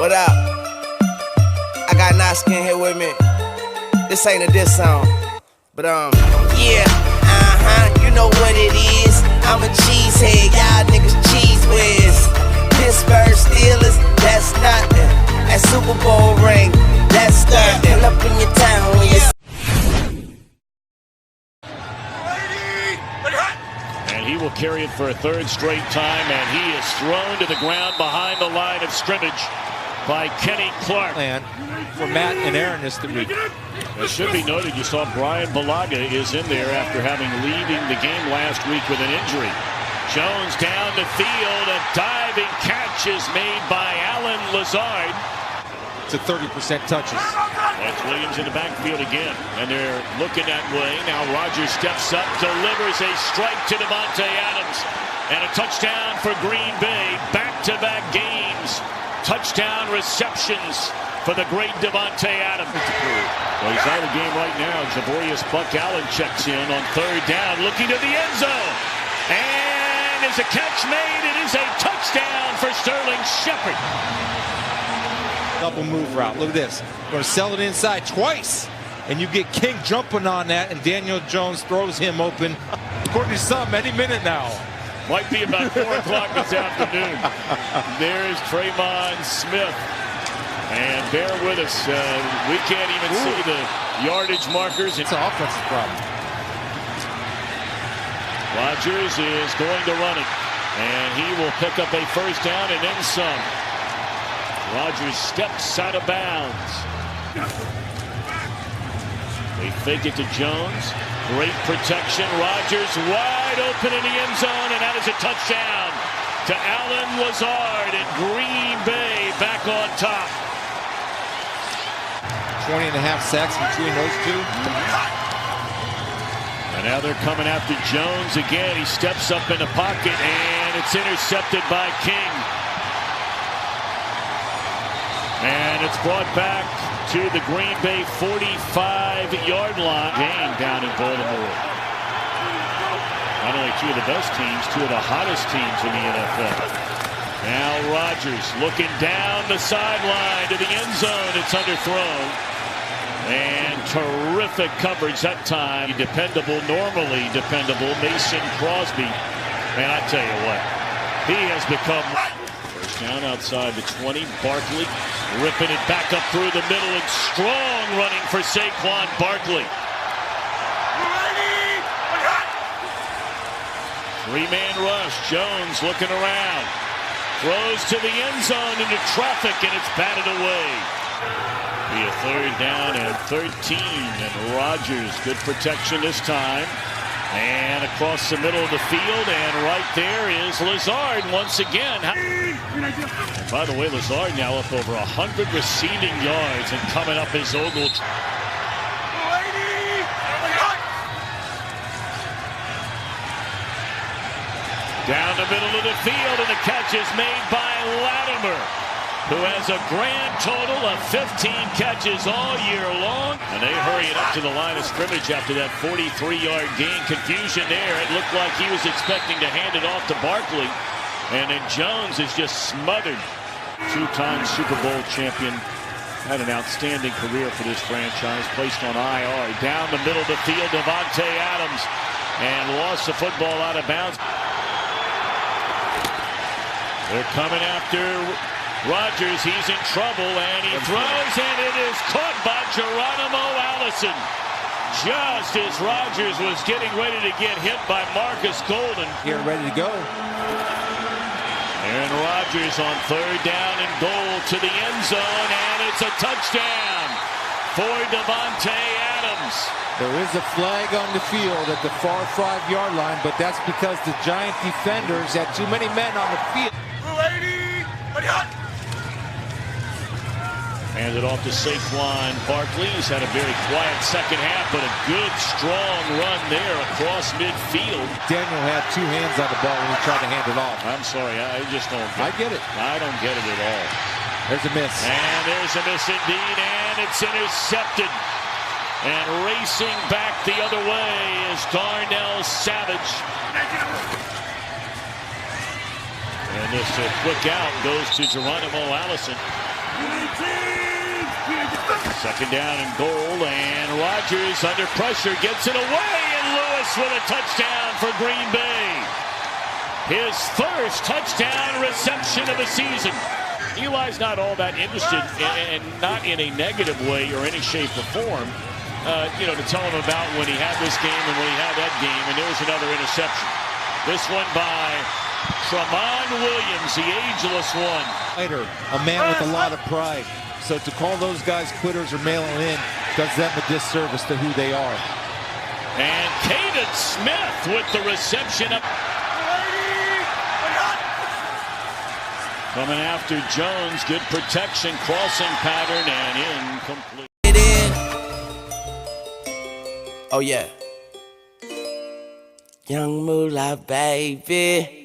What up? I got Naskin here with me. This ain't a diss song, but yeah, you know what it is. I'm a cheesehead, y'all niggas cheese whiz. Pittsburgh Steelers, that's nothing. That Super Bowl ring, that's nothing. Pull up in your town when you. And he will carry it for a third straight time, and he is thrown to the ground behind the line of scrimmage by Kenny Clark. And for Matt and Aaron this week. It should be noted you saw Brian Bulaga is in there after having leaving the game last week with an injury. Jones down the field, a diving catch is made by Allen Lazard. To 30% touches. That's Williams in the backfield again, and they're looking that way. Now Rodgers steps up, delivers a strike to Davante Adams, and a touchdown for Green Bay. Back-to-back games, touchdown receptions for the great Davante Adams. Well, he's out of the game right now. Javorius Buck Allen checks in on third down, looking to the end zone, and is a catch made. It is a touchdown for Sterling Shepard. Double move route. Look at this. Going to sell it inside twice. And you get King jumping on that, and Daniel Jones throws him open. According to some, any minute now. Might be about 4 o'clock this afternoon. There's Trayvon Smith. And bear with us. We can't even see the yardage markers. It's an offensive problem. Rodgers is going to run it. And he will pick up a first down and then some. Rodgers steps out of bounds. They fake it to Jones. Great protection. Rodgers wide open in the end zone, and that is a touchdown to Allen Lazard, and Green Bay back on top. 20.5 sacks between those two. And now they're coming after Jones again. He steps up in the pocket, and it's intercepted by King. And it's brought back to the Green Bay 45-yard line. Game down in Baltimore. Not only two of the best teams, two of the hottest teams in the NFL. Now Rodgers looking down the sideline to the end zone. It's underthrown. And terrific coverage that time. Dependable, normally dependable, Mason Crosby. And I tell you what, he has become... First down outside the 20. Barkley ripping it back up through the middle, and strong running for Saquon Barkley. Three-man rush. Jones looking around. Throws to the end zone into traffic, and it's batted away. Be a third down and 13. And Rodgers, good protection this time. And across the middle of the field, and right there is Lazard once again. And by the way, Lazard now up over 100 receiving yards and coming up his Ogle. Down the middle of the field, and the catch is made by Latimer, who has a grand total of 15 catches all year long. And they hurry it up to the line of scrimmage after that 43-yard gain. Confusion there. It looked like he was expecting to hand it off to Barkley. And then Jones is just smothered. Two-time Super Bowl champion. Had an outstanding career for this franchise. Placed on IR. Down the middle of the field, Davante Adams. And lost the football out of bounds. They're coming after Rodgers. He's in trouble, and he throws, and it is caught by Geronimo Allison. Just as Rodgers was getting ready to get hit by Marcus Golden. Here, ready to go. Aaron Rodgers on third down and goal to the end zone, and it's a touchdown for Davante Adams. There is a flag on the field at the far 5-yard line, but that's because the Giant defenders had too many men on the field. Handed off to Saquon Barkley. He's had a very quiet second half, but a good, strong run there across midfield. Daniel had two hands on the ball when he tried to hand it off. I'm sorry, I just don't get it. I get it. I don't get it at all. There's a miss. And there's a miss indeed, and it's intercepted. And racing back the other way is Darnell Savage. And this quick out goes to Geronimo Allison. Second down and goal, and Rodgers under pressure gets it away, and Lewis with a touchdown for Green Bay. His first touchdown reception of the season. Eli's not all that interested, and not in a negative way or any shape or form, to tell him about when he had this game and when he had that game, and there was another interception. This one by Tramon Williams, the ageless one. A man with a lot of pride. So to call those guys quitters or mailing in does them a disservice to who they are. And Caden Smith with the reception up. Coming after Jones, good protection, crossing pattern, and incomplete. Oh yeah. Young Moolah, baby.